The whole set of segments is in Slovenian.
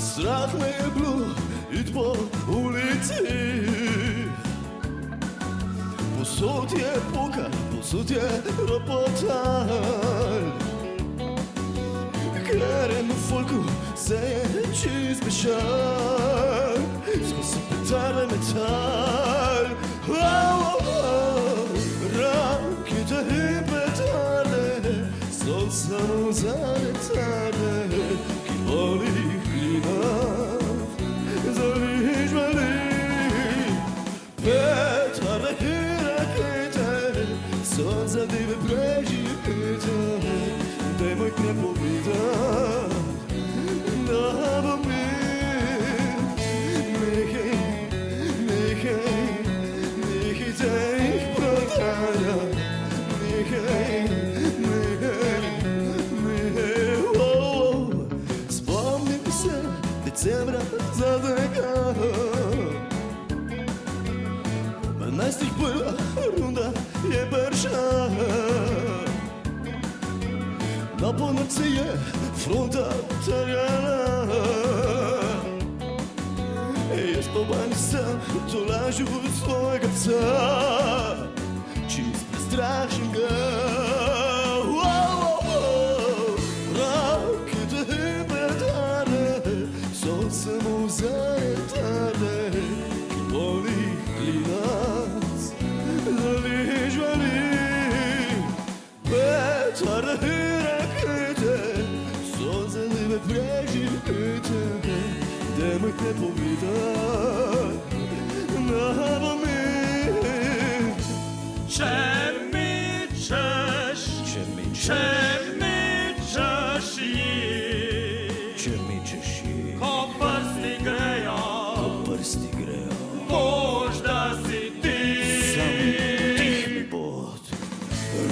Strah me je bilo iti po ulici. Posod je pokal, posod je ropotal, ker en v folku se je čist bešal, skozi petarde metal. Rakete in petarde so samo za retarde, ki volih klimat zaližvali. Petarde in rakete so zadeve preživete, dajmo jih ne povedati, da bo mir. Nehajte jih prodajati, spomnim se decembra zadnjega, 12. prva runda je prišla. Na polnoč se je fronta trjala, jaz pa vanj sem tolažil svojega psa, čist prestrašen ga. Rakete in petarde so samo za retarde, ki polnih klinac zaližvali. Petarde in rakete so zadeve preživete, dajmo jih ne povedati, da bo mir. Če mičeš ji, ko prsti grejo, možda si ti. Sam tih mi bod.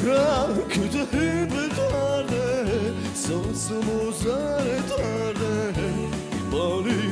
Rakete in petarde so samo za retarde, ki polnih